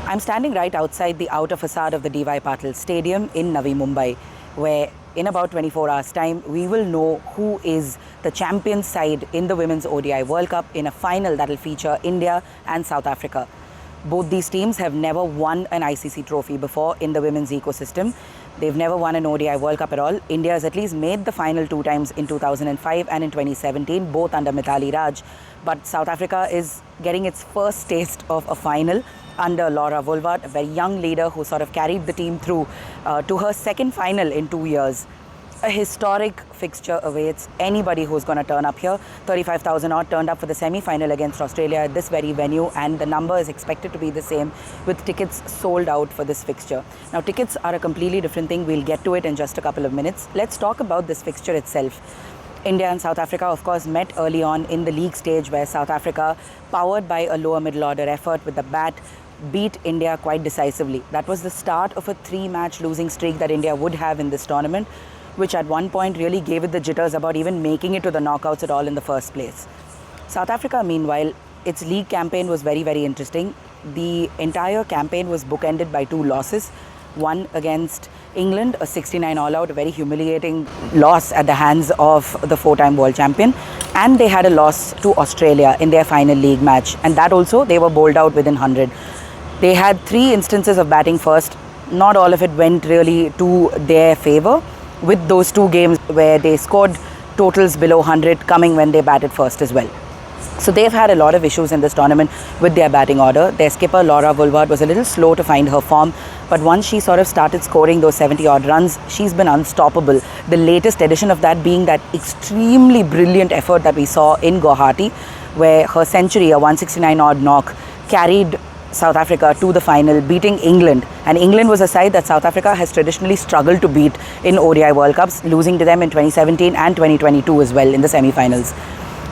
I'm standing right outside the outer facade of the Patil Stadium in Navi Mumbai, where in about 24 hours' time, we will know who is the champion side in the Women's ODI World Cup in a final that will feature India and South Africa. Both these teams have never won an ICC trophy before in the women's ecosystem. They've never won an ODI World Cup at all. India has at least made the final 2 times in 2005 and in 2017, both under Mithali Raj. But South Africa is getting its first taste of a final under Laura Woolward, a very young leader who sort of carried the team through to her second final in 2 years. A historic fixture awaits anybody who's going to turn up here. 35,000 odd turned up for the semi-final against Australia at this very venue, and the number is expected to be the same, with tickets sold out for this fixture. Now, tickets are a completely different thing. We'll get to it in just a couple of minutes. Let's talk about this fixture itself. India and South Africa, of course, met early on in the league stage, where South Africa, powered by a lower middle order effort with the bat, beat India quite decisively. That was the start of a 3-match losing streak that India would have in this tournament, which at one point really gave it the jitters about even making it to the knockouts at all in the first place. South Africa, meanwhile, its league campaign was very, very interesting. The entire campaign was bookended by 2 losses. One against England, a 69 all-out, a very humiliating loss at the hands of the 4-time world champion. And they had a loss to Australia in their final league match. And that also, they were bowled out within 100. They had 3 instances of batting first. Not all of it went really to their favour, with those 2 games where they scored totals below 100 coming when they batted first as well. So they've had a lot of issues in this tournament with their batting order. Their skipper Laura Woolward was a little slow to find her form, but once she sort of started scoring those 70 odd runs, she's been unstoppable. The latest edition of that being that extremely brilliant effort that we saw in Guwahati, where her century, a 169 odd knock, carried South Africa to the final, beating England. And England was a side that South Africa has traditionally struggled to beat in ODI World Cups, losing to them in 2017 and 2022 as well in the semi-finals.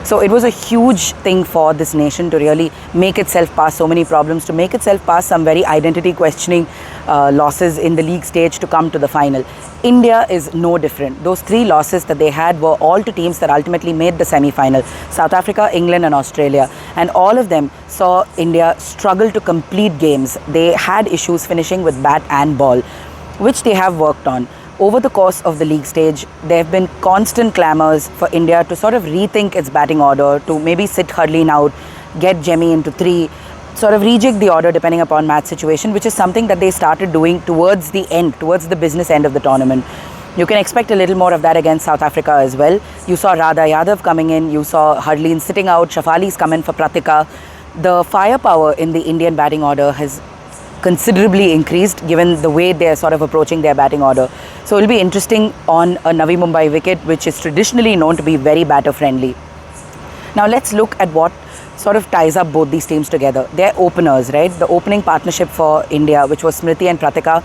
So it was a huge thing for this nation to really make itself past so many problems, to make itself past some very identity questioning losses in the league stage to come to the final. India is no different. Those 3 losses that they had were all to teams that ultimately made the semi-final: South Africa, England and Australia. And all of them saw India struggle to complete games. They had issues finishing with bat and ball, which they have worked on. Over the course of the league stage, there have been constant clamours for India to sort of rethink its batting order, to maybe sit Hurleen out, get Jemmy into 3, sort of rejig the order depending upon match situation, which is something that they started doing towards the end, towards the business end of the tournament. You can expect a little more of that against South Africa as well. You saw Radha Yadav coming in, you saw Hurleen sitting out, Shafali's come in for Pratika. The firepower in the Indian batting order has considerably increased given the way they're sort of approaching their batting order. So it'll be interesting on a Navi Mumbai wicket, which is traditionally known to be very batter friendly. Now let's look at what sort of ties up both these teams together. They're openers, right? The opening partnership for India, which was Smriti and Pratika,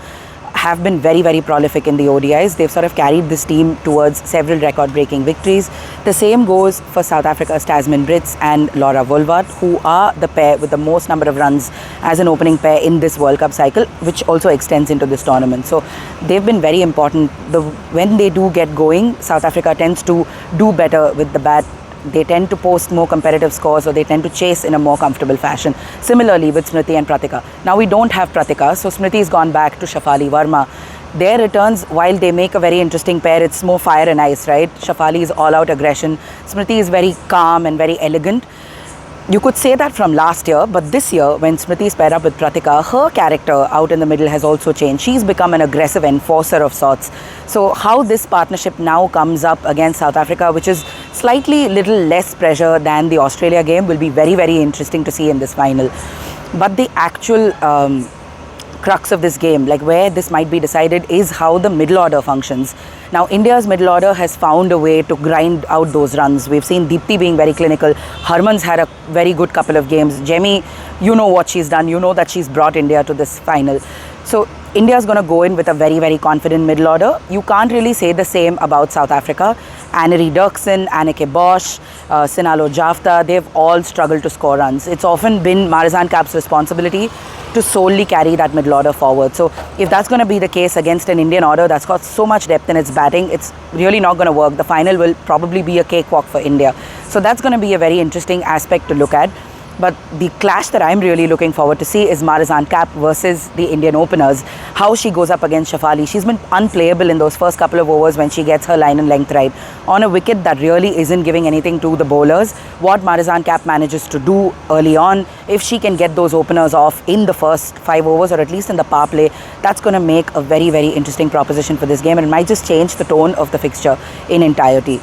have been very, very prolific in the ODIs. They've sort of carried this team towards several record-breaking victories. The same goes for South Africa's Tasmin Brits and Laura Woolward, who are the pair with the most number of runs as an opening pair in this World Cup cycle, which also extends into this tournament. So they've been very important. When they do get going, South Africa tends to do better with the bat. They tend to post more competitive scores, or they tend to chase in a more comfortable fashion. Similarly with Smriti and Pratika. Now we don't have Pratika, so Smriti's gone back to Shafali Verma. Their returns, while they make a very interesting pair, it's more fire and ice, right? Shafali is all-out aggression. Smriti is very calm and very elegant. You could say that from last year, but this year, when Smriti's paired up with Pratika, her character out in the middle has also changed. She's become an aggressive enforcer of sorts. So how this partnership now comes up against South Africa, which is slightly little less pressure than the Australia game, will be very, very interesting to see in this final. But the actual crux of this game, like where this might be decided, is how the middle order functions. Now, India's middle order has found a way to grind out those runs. We've seen Deepti being very clinical. Harman's had a very good couple of games. Jemmy, you know what she's done. You know that she's brought India to this final. So India's going to go in with a very, very confident middle order. You can't really say the same about South Africa. Annery Dirksen, Anneke Bosch, Sinalo Jafta, they've all struggled to score runs. It's often been Marizan Kapp's responsibility to solely carry that middle order forward. So if that's going to be the case against an Indian order that's got so much depth in its batting, it's really not going to work. The final will probably be a cakewalk for India. So that's going to be a very interesting aspect to look at. But the clash that I'm really looking forward to see is Marizanne Kapp versus the Indian openers. How she goes up against Shafali. She's been unplayable in those first couple of overs when she gets her line and length right. On a wicket that really isn't giving anything to the bowlers, what Marizanne Kapp manages to do early on, if she can get those openers off in the first 5 overs or at least in the power play, that's going to make a very, very interesting proposition for this game, and it might just change the tone of the fixture in entirety.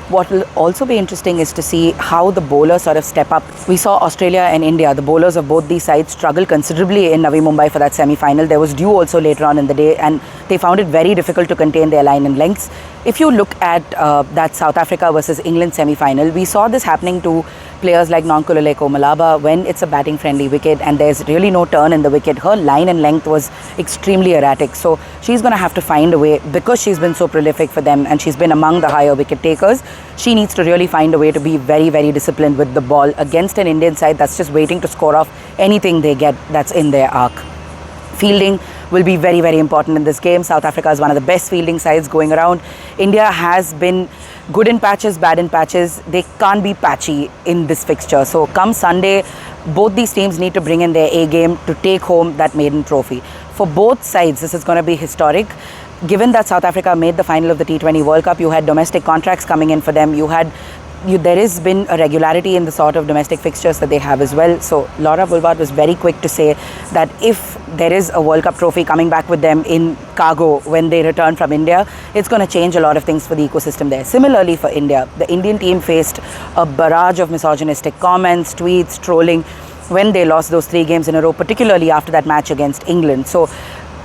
What will also be interesting is to see how the bowlers sort of step up. We saw Australia and India, the bowlers of both these sides, struggle considerably in Navi Mumbai for that semi-final. There was dew also later on in the day, and they found it very difficult to contain their line and lengths. If you look at that South Africa versus England semi-final, we saw this happening to players like Nonkululeko Malaba when it's a batting friendly wicket and there's really no turn in the wicket. Her line and length was extremely erratic, so she's going to have to find a way, because she's been so prolific for them and she's been among the higher wicket takers. She needs to really find a way to be very, very disciplined with the ball against an Indian side that's just waiting to score off anything they get that's in their arc. Fielding will be very, very important in this game. South Africa is one of the best fielding sides going around. India has been good in patches, bad in patches. They can't be patchy in this fixture. So come Sunday, both these teams need to bring in their A game to take home that maiden trophy. For both sides, this is going to be historic. Given that South Africa made the final of the T20 World Cup, you had domestic contracts coming in for them. There has been a regularity in the sort of domestic fixtures that they have as well. So Laura Boulevard was very quick to say that if there is a World Cup trophy coming back with them in cargo when they return from India, it's going to change a lot of things for the ecosystem there. Similarly for India, the Indian team faced a barrage of misogynistic comments, tweets, trolling when they lost those 3 games in a row, particularly after that match against England. So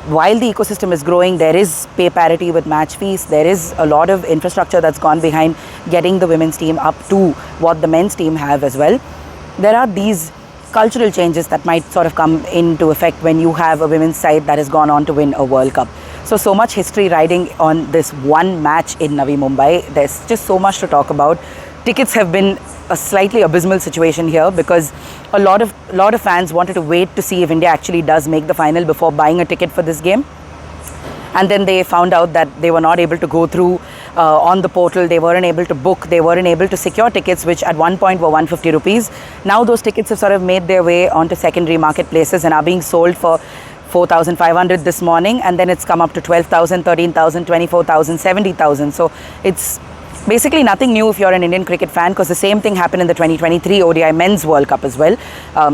while the ecosystem is growing, there is pay parity with match fees. There is a lot of infrastructure that's gone behind getting the women's team up to what the men's team have as well. There are these cultural changes that might sort of come into effect when you have a women's side that has gone on to win a World Cup. So much history riding on this one match in Navi Mumbai. There's just so much to talk about. Tickets have been a slightly abysmal situation here because a lot of fans wanted to wait to see if India actually does make the final before buying a ticket for this game. And then they found out that they were not able to go through on the portal. They weren't able to book. They weren't able to secure tickets, which at one point were 150 rupees. Now those tickets have sort of made their way onto secondary marketplaces and are being sold for 4,500 this morning. And then it's come up to 12,000, 13,000, 24,000, 70,000. So it's basically nothing new if you're an Indian cricket fan, because the same thing happened in the 2023 ODI Men's World Cup as well.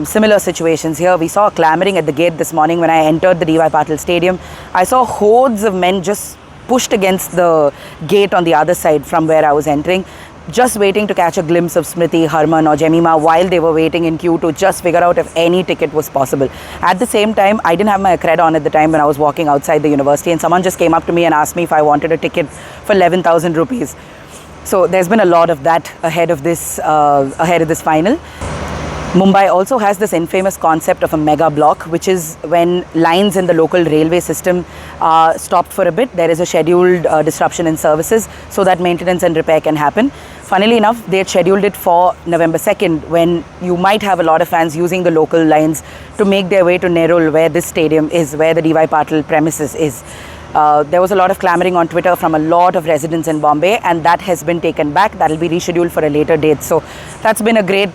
Similar situations here. We saw clamoring at the gate this morning when I entered the Patil Stadium. I saw hordes of men just pushed against the gate on the other side from where I was entering, just waiting to catch a glimpse of Smriti, Harman or Jemima while they were waiting in queue to just figure out if any ticket was possible. At the same time, I didn't have my accred on at the time when I was walking outside the university, and someone just came up to me and asked me if I wanted a ticket for 11,000 rupees. So there's been a lot of that ahead of this final. Mumbai also has this infamous concept of a mega block, which is when lines in the local railway system are stopped for a bit. There is a scheduled disruption in services so that maintenance and repair can happen. Funnily enough, they had scheduled it for November 2nd, when you might have a lot of fans using the local lines to make their way to Nerul, where this stadium is, where the DY Patil premises is. There was a lot of clamoring on Twitter from a lot of residents in Bombay, and that has been taken back. That will be rescheduled for a later date. So that's been a great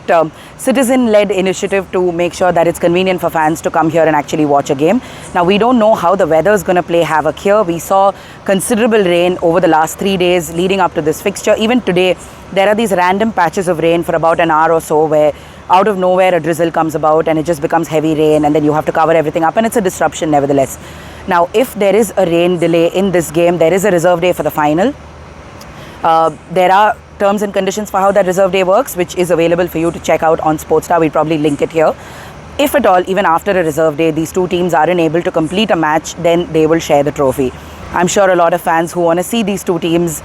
citizen-led initiative to make sure that it's convenient for fans to come here and actually watch a game. Now, we don't know how the weather is going to play havoc here. We saw considerable rain over the last 3 days leading up to this fixture. Even today, there are these random patches of rain for about an hour or so where out of nowhere a drizzle comes about and it just becomes heavy rain, and then you have to cover everything up, and it's a disruption nevertheless. Now, if there is a rain delay in this game, there is a reserve day for the final. There are terms and conditions for how that reserve day works, which is available for you to check out on Sportstar. We'll probably link it here. If at all, even after a reserve day, these two teams aren't able to complete a match, then they will share the trophy. I'm sure a lot of fans who want to see these two teams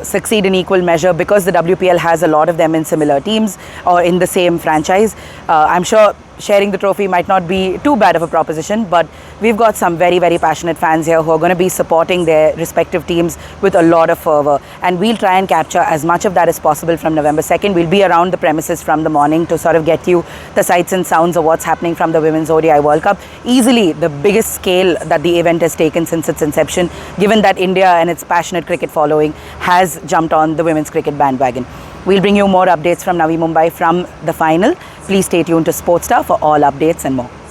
succeed in equal measure, because the WPL has a lot of them in similar teams or in the same franchise. I'm sure sharing the trophy might not be too bad of a proposition, but we've got some very, very passionate fans here who are going to be supporting their respective teams with a lot of fervor, and we'll try and capture as much of that as possible from November 2nd. We'll be around the premises from the morning to sort of get you the sights and sounds of what's happening from the Women's ODI World Cup. Easily the biggest scale that the event has taken since its inception, given that India and its passionate cricket following has jumped on the women's cricket bandwagon. We'll bring you more updates from Navi Mumbai from the final. Please stay tuned to Sportstar for all updates and more.